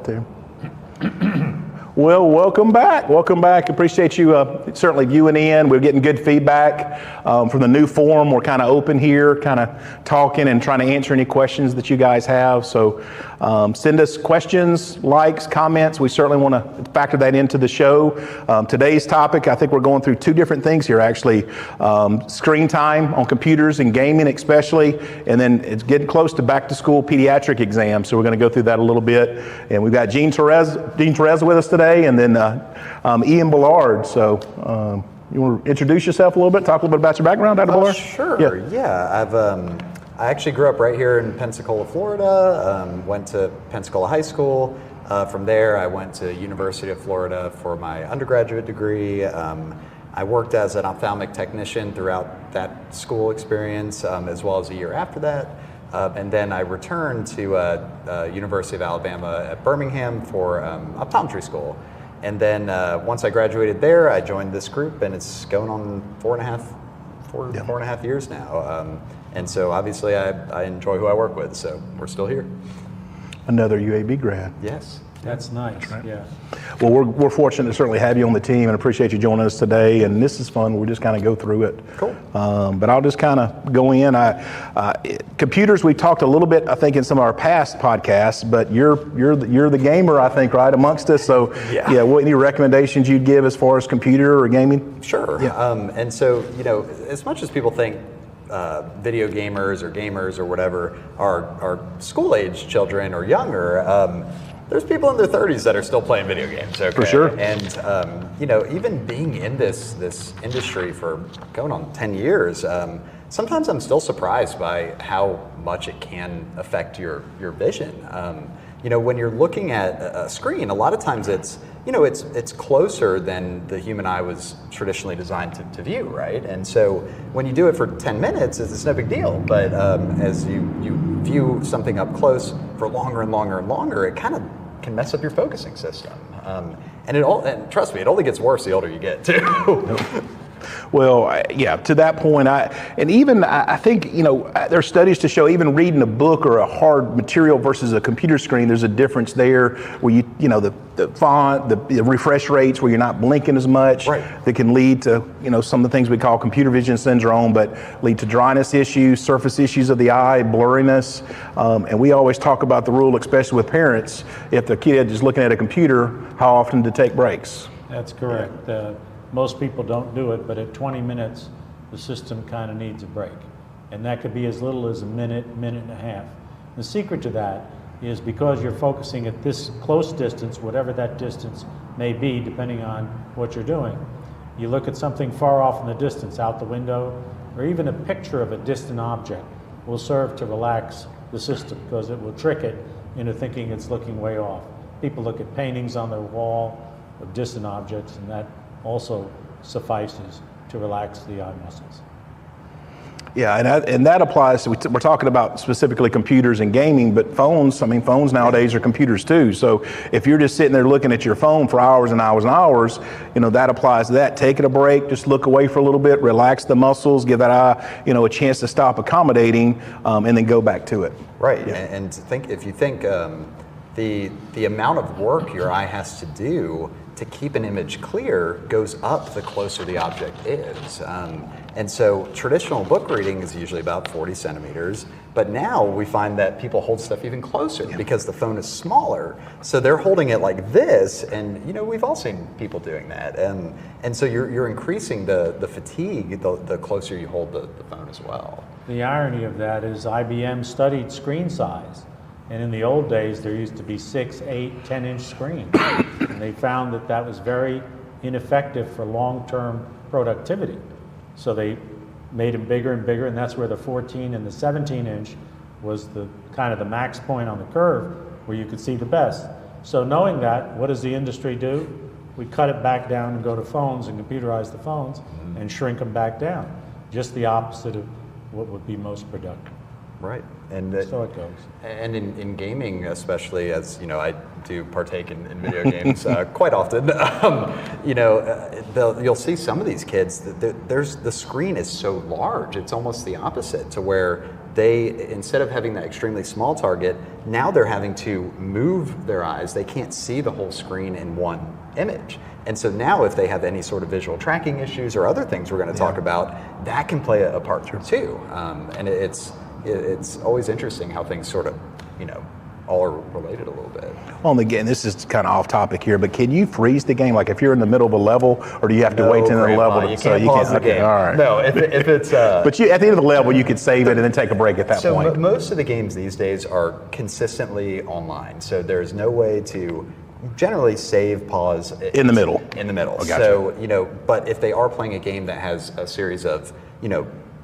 right there. Well, welcome back. Welcome back. Appreciate you certainly viewing in. We're getting good feedback from the new forum. We're kind of open here, kind of talking and trying to answer any questions that you guys have. So send us questions, likes, comments. We certainly want to factor that into the show. Today's topic, I think we're going through two different things here, actually. Screen time on computers and gaming especially, and then it's getting close to back to school pediatric exams. So we're going to go through that a little bit. And we've got Dean Terrezza with us today, and then Ian Bellard. So you want to introduce yourself a little bit, talk a little bit about your background, Dr. Bellard? Sure, yeah. I actually grew up right here in Pensacola, Florida, went to Pensacola High School. From there, I went to University of Florida for my undergraduate degree. I worked as an ophthalmic technician throughout that school experience, as well as a year after that. And then I returned to University of Alabama at Birmingham for optometry school. And then once I graduated there, I joined this group, and it's going on four and a half years now. And so obviously I enjoy who I work with, so we're still here. Another UAB grad. Yes. That's nice. That's right. Yeah. Well, we're fortunate to certainly have you on the team and appreciate you joining us today. And this is fun. We'll just kind of go through it. Cool. But I'll just kind of go in. Computers, we talked a little bit, I think, in some of our past podcasts. But you're the gamer, I think, right, amongst us. So what any recommendations you'd give as far as computer or gaming? Sure. Yeah. And so as much as people think video gamers or whatever are school-age children or younger. There's people in their 30s that are still playing video games. Okay? For sure. And even being in this industry for going on 10 years, sometimes I'm still surprised by how much it can affect your vision. When you're looking at a screen, a lot of times it's closer than the human eye was traditionally designed to view, right? And so when you do it for 10 minutes, it's no big deal. But as you view something up close for longer and longer and longer, it kind of can mess up your focusing system. And trust me, it only gets worse the older you get too. Well, to that point, I think, there's studies to show even reading a book or a hard material versus a computer screen, there's a difference there where the font, the refresh rates where you're not blinking as much, right, that can lead to, some of the things we call computer vision syndrome, but lead to dryness issues, surface issues of the eye, blurriness. And we always talk about the rule, especially with parents, if the kid is looking at a computer, how often to take breaks. That's correct. Most people don't do it, but at 20 minutes, the system kind of needs a break. And that could be as little as a minute and a half. The secret to that is because you're focusing at this close distance, whatever that distance may be, depending on what you're doing. You look at something far off in the distance, out the window, or even a picture of a distant object will serve to relax the system because it will trick it into thinking it's looking way off. People look at paintings on their wall of distant objects, and that also suffices to relax the eye muscles. Yeah, and that applies to, we're talking about specifically computers and gaming, but phones nowadays are computers too. So if you're just sitting there looking at your phone for hours and hours and hours, that applies to that. Take it a break, just look away for a little bit, relax the muscles, give that eye, a chance to stop accommodating, and then go back to it. Right, yeah. And if you think the amount of work your eye has to do to keep an image clear goes up the closer the object is. And so traditional book reading is usually about 40 centimeters, but now we find that people hold stuff even closer because the phone is smaller. So they're holding it like this, and we've all seen people doing that. And so you're increasing the fatigue the closer you hold the phone as well. The irony of that is IBM studied screen size. And in the old days, there used to be 6, 8, 10-inch screens. And they found that was very ineffective for long-term productivity. So they made them bigger and bigger, and that's where the 14 and the 17-inch was the kind of the max point on the curve where you could see the best. So knowing that, what does the industry do? We cut it back down and go to phones and computerize the phones and shrink them back down. Just the opposite of what would be most productive. Right, and so it goes. And in gaming, especially, as I do partake in video games quite often. You'll see some of these kids. The screen is so large; it's almost the opposite to where they, instead of having that extremely small target, now they're having to move their eyes. They can't see the whole screen in one image. And so now if they have any sort of visual tracking issues or other things we're going to talk about, that can play a part too. And it's always interesting how things sort of, all are related a little bit. Well, and again, this is kind of off topic here, but can you freeze the game? Like if you're in the middle of a level, or do you have to wait to the level? You can't pause the game. All right. No, if it's... but at the end of the level, you could save it and then take a break at that point. So most of the games these days are consistently online. So there's no way to generally save, pause. In the middle. In the middle. Oh, gotcha. So, but if they are playing a game that has a series of,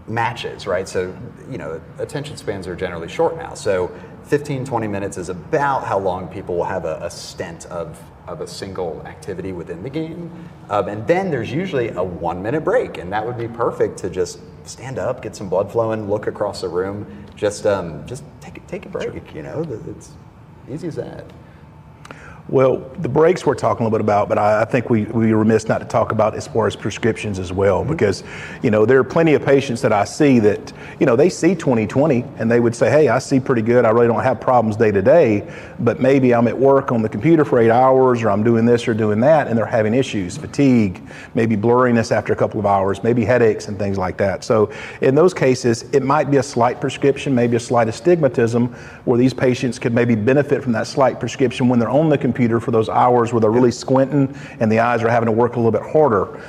matches, right? So, attention spans are generally short now. So 15, 20 minutes is about how long people will have a stint of a single activity within the game. And then there's usually a 1 minute break, and that would be perfect to just stand up, get some blood flowing, look across the room, just take a break, It's easy as that. Well, the breaks we're talking a little bit about, but I think we remiss not to talk about as far as prescriptions as well, because, there are plenty of patients that I see that, they see 20/20 and they would say, hey, I see pretty good. I really don't have problems day to day, but maybe I'm at work on the computer for 8 hours, or I'm doing this or doing that, and they're having issues, fatigue, maybe blurriness after a couple of hours, maybe headaches and things like that. So in those cases, it might be a slight prescription, maybe a slight astigmatism, where these patients could maybe benefit from that slight prescription when they're on the computer for those hours where they're really squinting and the eyes are having to work a little bit harder.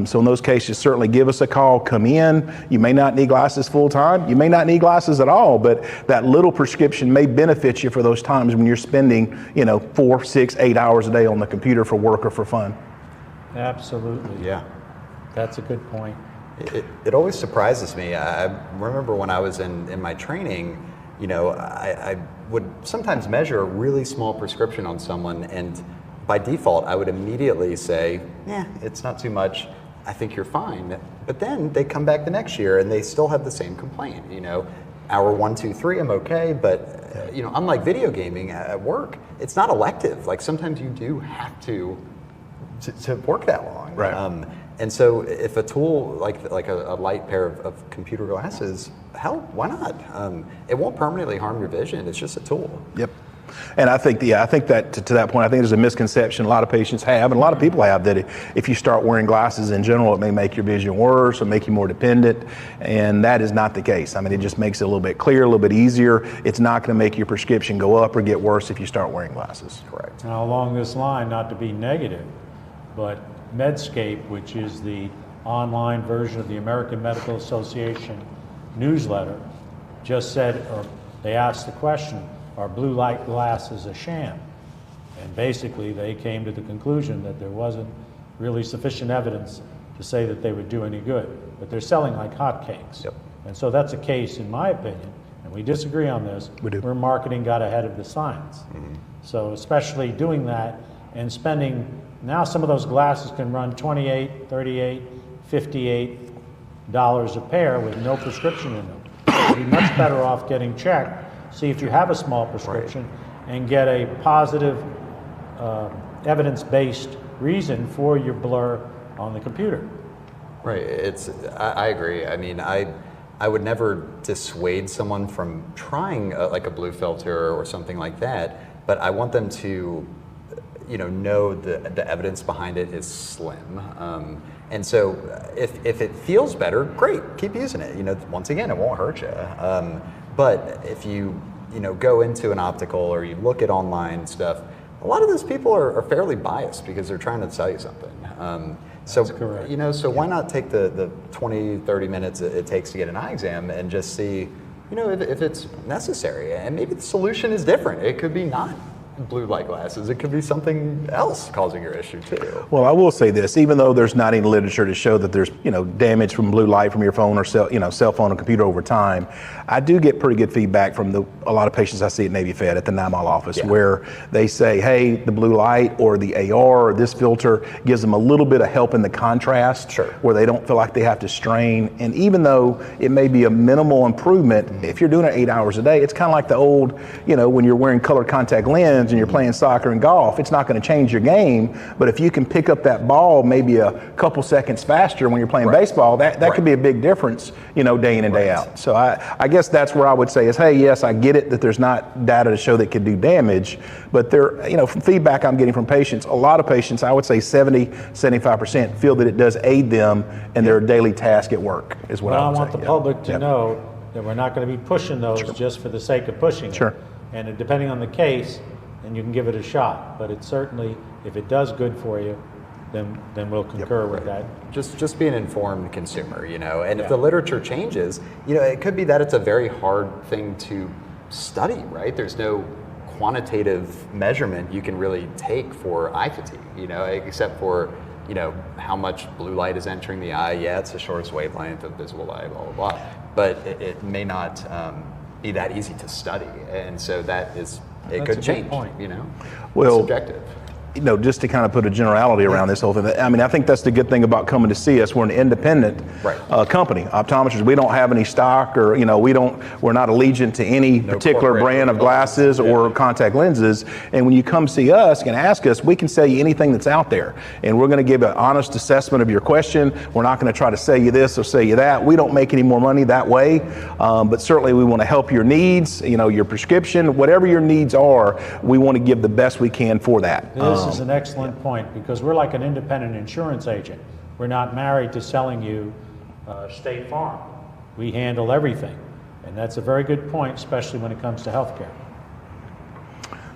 So in those cases, certainly give us a call, come in. You may not need glasses full time. You may not need glasses at all, but that little prescription may benefit you for those times when you're spending, 4, 6, 8 hours a day on the computer for work or for fun. Absolutely. Yeah. That's a good point. It always surprises me. I remember when I was in my training, I would sometimes measure a really small prescription on someone, and by default, I would immediately say, it's not too much, I think you're fine. But then they come back the next year and they still have the same complaint. Hour 1, 2, 3, I'm okay, but unlike video gaming at work, it's not elective. Like sometimes you do have to work that long. Right. And so if a tool like a light pair of computer glasses, hell, why not? It won't permanently harm your vision. It's just a tool. Yep. And I think that to that point, I think there's a misconception a lot of patients have, and a lot of people have, that if you start wearing glasses in general, it may make your vision worse or make you more dependent. And that is not the case. I mean, it just makes it a little bit clearer, a little bit easier. It's not going to make your prescription go up or get worse if you start wearing glasses. Correct. Now, along this line, not to be negative, but Medscape, which is the online version of the American Medical Association newsletter, just said, or they asked the question, are blue light glasses a sham? And basically they came to the conclusion that there wasn't really sufficient evidence to say that they would do any good, but they're selling like hotcakes. Yep. And so that's a case, in my opinion, and we disagree on this, We do. where marketing got ahead of the science. So especially doing that and spending, now some of those glasses can run $28, $38, $58 a pair with no prescription in them. You'd be much better off getting checked, see if you have a small prescription, and get a positive evidence-based reason for your blur on the computer. Right. I agree. I mean, I would never dissuade someone from trying like a blue filter or something like that, but I want them to know the evidence behind it is slim. And so if it feels better, great, keep using it. Once again, it won't hurt you. But if you go into an optical or you look at online stuff, a lot of those people are fairly biased because they're trying to sell you something. That's correct. So why not take the 20, 30 minutes it takes to get an eye exam and just see, if it's necessary. And maybe the solution is different. It could be not blue light glasses. It could be something else causing your issue too. Well, I will say this, even though there's not any literature to show that there's, damage from blue light from your phone or cell phone or computer over time, I do get pretty good feedback from a lot of patients I see at Navy Fed at the NIMAL office, where they say, hey, the blue light or the AR or this filter gives them a little bit of help in the contrast, where they don't feel like they have to strain. And even though it may be a minimal improvement, if you're doing it 8 hours a day, it's kind of like the old, when you're wearing color contact lens, seconds and you're playing soccer and golf, it's not going to change your game. But if you can pick up that ball maybe a couple seconds faster when you're playing baseball, that could be a big difference, day in and day out. So I guess that's where I would say is, hey, yes, I get it that there's not data to show that could do damage, but there, from feedback I'm getting from patients, a lot of patients, I would say 70-75% feel that it does aid them in their daily task at work, is what I would say. I want the public to know that we're not going to be pushing those just for the sake of pushing it. And depending on the case, then you can give it a shot. But it certainly, if it does good for you, then we'll concur with that. Just be an informed consumer, and if the literature changes, it could be that it's a very hard thing to study, right? There's no quantitative measurement you can really take for eye fatigue, except for, how much blue light is entering the eye. Yeah, it's the shortest wavelength of visible light, blah, blah, blah. But it may not be that easy to study. And so it could change, Well, subjective. Just to kind of put a generality around this whole thing. I mean, I think that's the good thing about coming to see us. We're an independent company. Optometrists, we don't have any stock, or we're not allegiant to any particular brand of glasses or contact lenses. And when you come see us and ask us, we can sell you anything that's out there, and we're going to give an honest assessment of your question. We're not going to try to sell you this or sell you that. We don't make any more money that way, but certainly we want to help your needs. Your prescription, whatever your needs are, we want to give the best we can for that. This is an excellent point, because we're like an independent insurance agent. We're not married to selling you State Farm. We handle everything, and that's a very good point, especially when it comes to healthcare.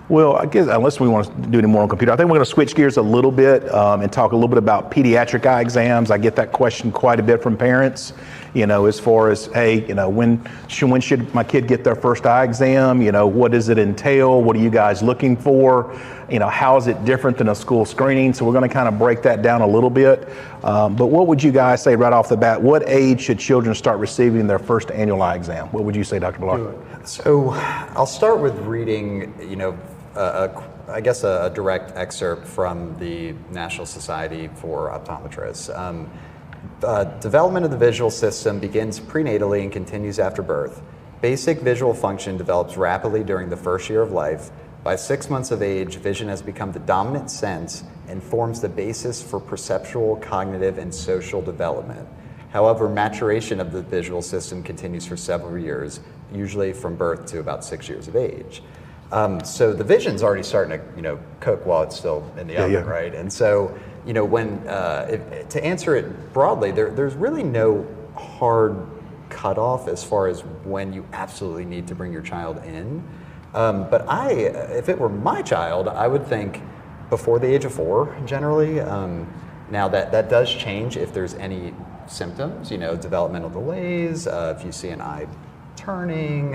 Well, I guess unless we want to do any more on computer, I think we're going to switch gears a little bit and talk a little bit about pediatric eye exams. I get that question quite a bit from parents, as far as, hey, when should my kid get their first eye exam? What does it entail? What are you guys looking for? How is it different than a school screening? So we're going to kind of break that down a little bit. But what would you guys say right off the bat? What age should children start receiving their first annual eye exam? What would you say, Dr. Bellard? So I'll start with reading, I guess a direct excerpt from the National Society for Optometrists. Development of the visual system begins prenatally and continues after birth. Basic visual function develops rapidly during the first year of life. By 6 months of age, vision has become the dominant sense and forms the basis for perceptual, cognitive, and social development. However, maturation of the visual system continues for several years, usually from birth to about 6 years of age. So the vision's already starting to, cook while it's still in the oven, right? And so, to answer it broadly, there's really no hard cutoff as far as when you absolutely need to bring your child in. But if it were my child, I would think before the age of 4, generally. Now that does change if there's any symptoms, developmental delays, if you see an eye turning,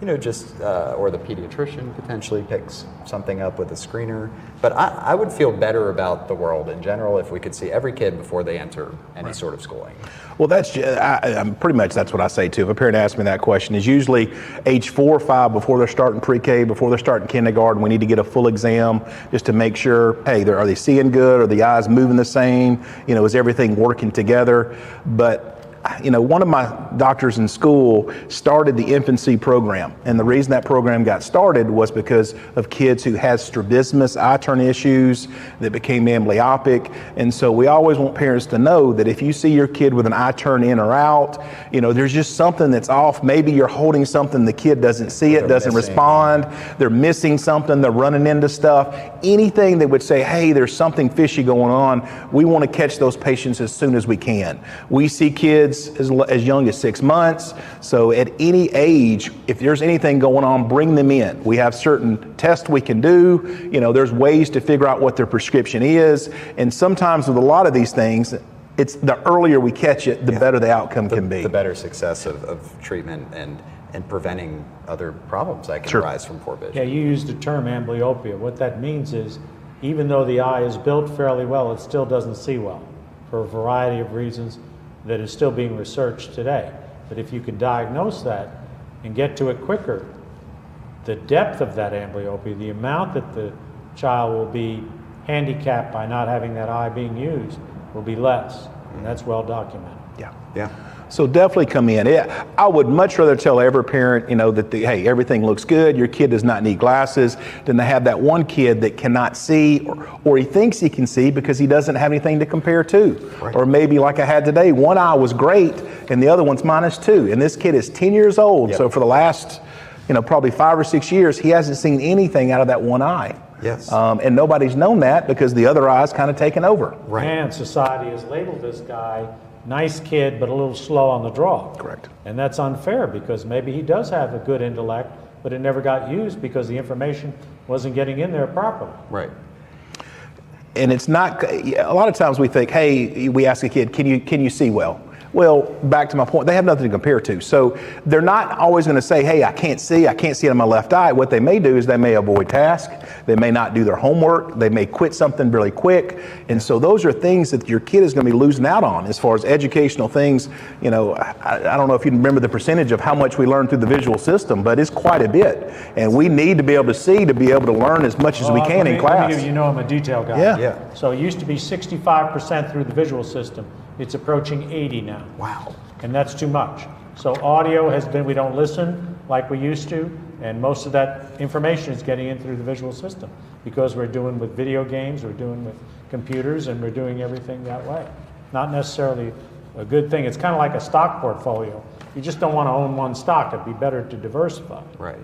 or the pediatrician potentially picks something up with a screener. But I would feel better about the world in general if we could see every kid before they enter any sort of schooling. Well, pretty much that's what I say too. If a parent asks me that question, is usually age 4 or 5 before they're starting pre-K, before they're starting kindergarten. We need to get a full exam just to make sure, hey, are they seeing good? Are the eyes moving the same? Is everything working together? But one of my doctors in school started the infancy program, and the reason that program got started was because of kids who had strabismus, eye turn issues that became amblyopic. And so we always want parents to know that if you see your kid with an eye turn in or out, there's just something that's off. Maybe you're holding something, the kid doesn't see it, doesn't respond, they're missing something, they're running into stuff. Anything that would say, hey, there's something fishy going on, we want to catch those patients as soon as we can. We see kids as young as 6 months. So at any age, if there's anything going on, bring them in. We have certain tests we can do. There's ways to figure out what their prescription is. And sometimes with a lot of these things, it's the earlier we catch it, the better the outcome can be. The better success of treatment and preventing other problems that can arise from poor vision. Yeah, you used the term amblyopia. What that means is, even though the eye is built fairly well, it still doesn't see well for a variety of reasons that is still being researched today. But if you can diagnose that and get to it quicker, the depth of that amblyopia, the amount that the child will be handicapped by not having that eye being used, will be less. And that's well documented. Yeah. So definitely come in. I would much rather tell every parent, that hey, everything looks good, your kid does not need glasses, than to have that one kid that cannot see, or he thinks he can see because he doesn't have anything to compare to. Right. Or maybe like I had today, one eye was great and the other one's -2. And this kid is 10 years old. Yep. So for the last, probably 5 or 6 years, he hasn't seen anything out of that one eye. Yes. And nobody's known that because the other eye's kind of taken over. Right. And society has labeled this guy nice kid, but a little slow on the draw. Correct. And that's unfair because maybe he does have a good intellect, but it never got used because the information wasn't getting in there properly. Right. And it's not, a lot of times we think, hey, we ask a kid, can you see well? Well, back to my point, they have nothing to compare to. So they're not always going to say, hey, I can't see it on my left eye. What they may do is they may avoid tasks. They may not do their homework. They may quit something really quick. And so those are things that your kid is going to be losing out on as far as educational things. I don't know if you remember the percentage of how much we learn through the visual system, but it's quite a bit. And we need to be able to see to be able to learn as much as we can in class. I'm a detail guy. Yeah. So it used to be 65% through the visual system. It's approaching 80 now. Wow. And that's too much. So audio has been, we don't listen like we used to, and most of that information is getting in through the visual system because we're doing with video games, we're doing with computers, and we're doing everything that way. Not necessarily a good thing. It's kind of like a stock portfolio. You just don't want to own one stock. It'd be better to diversify. Right.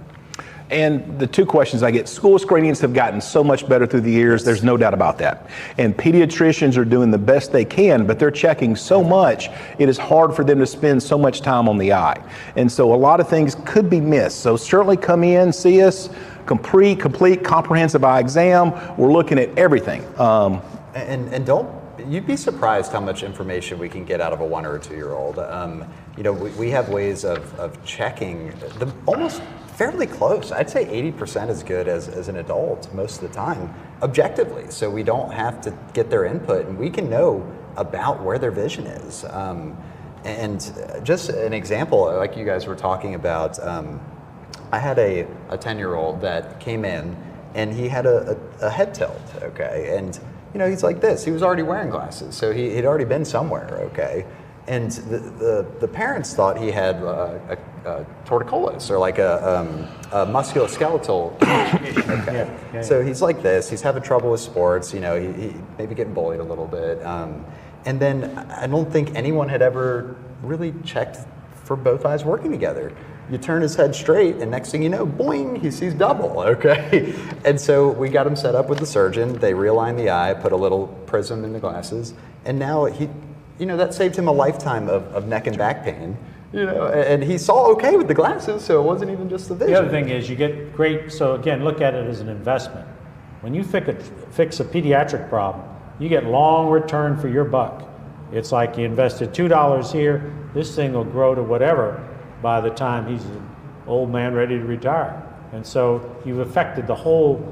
And the two questions I get, school screenings have gotten so much better through the years, there's no doubt about that. And pediatricians are doing the best they can, but they're checking so much, it is hard for them to spend so much time on the eye. And so a lot of things could be missed. So certainly come in, see us, complete comprehensive eye exam. We're looking at everything. And you'd be surprised how much information we can get out of a 1 or 2 year old. We have ways of checking the almost fairly close. I'd say 80% as good as an adult most of the time, objectively. So we don't have to get their input, and we can know about where their vision is. And just an example, like you guys were talking about, I had a 10-year-old that came in, and he had a head tilt, okay? And he's like this. He was already wearing glasses, so he'd already been somewhere, okay? And the parents thought he had a torticollis, or like a musculoskeletal condition. Okay. Yeah. So he's like this. He's having trouble with sports. He maybe getting bullied a little bit. And then I don't think anyone had ever really checked for both eyes working together. You turn his head straight, and next thing you know, boing, he sees double, okay? And so we got him set up with the surgeon. They realigned the eye, put a little prism in the glasses, and now that saved him a lifetime of neck and back pain. And he saw okay with the glasses, so it wasn't even just the vision. The other thing is you get great, so again, look at it as an investment. When you fix a pediatric problem, you get long return for your buck. It's like you invested $2 here, this thing will grow to whatever by the time he's an old man ready to retire. And so you've affected the whole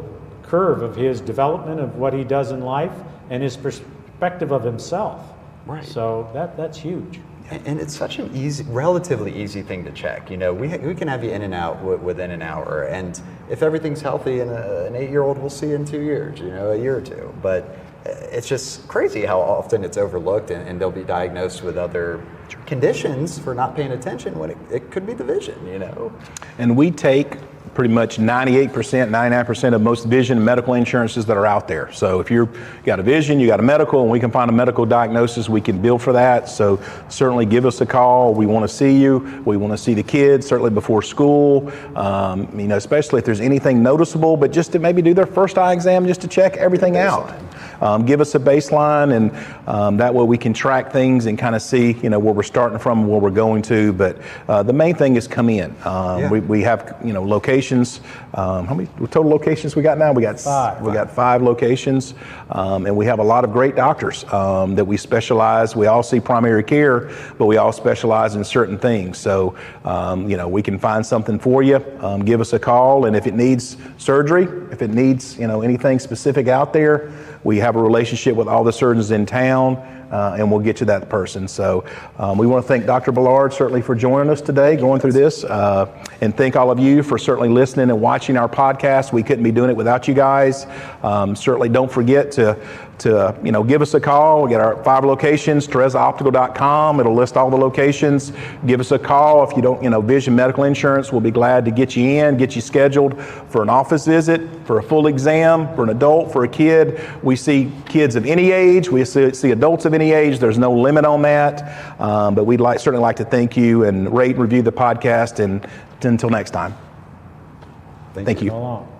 curve of his development of what he does in life and his perspective of himself. Right. So that's huge. And it's such an relatively easy thing to check. We can have you in and out within an hour, and if everything's healthy, and an 8-year-old we'll see in 2 years, a year or two. But it's just crazy how often it's overlooked, and they'll be diagnosed with other conditions for not paying attention when it could be the vision. And we take pretty much 98%, 99% of most vision and medical insurances that are out there. So if you got a vision, you got a medical, and we can find a medical diagnosis, we can bill for that. So certainly give us a call. We want to see you. We want to see the kids, certainly before school, especially if there's anything noticeable, but just to maybe do their first eye exam just to check everything out. Give us a baseline, and that way we can track things and kind of see, where we're starting from and where we're going to. But the main thing is come in. We have, locations. How many total locations we got now? We got 5. We got 5 locations, and we have a lot of great doctors that we specialize. We all see primary care, but we all specialize in certain things. So, we can find something for you. Give us a call, and if it needs surgery, if it needs, anything specific out there, we have a relationship with all the surgeons in town, and we'll get you that person. So we want to thank Dr. Bellard certainly for joining us today, going through this, and thank all of you for certainly listening and watching our podcast. We couldn't be doing it without you guys. Certainly don't forget to give us a call. We got our 5 locations, TerrezzaOptical.com. It'll list all the locations. Give us a call. If you don't, Vision Medical Insurance, we'll be glad to get you in, get you scheduled for an office visit, for a full exam, for an adult, for a kid. We see kids of any age. We see adults of any age. There's no limit on that. But we'd certainly like to thank you and rate and review the podcast. And until next time. Thank you. So long.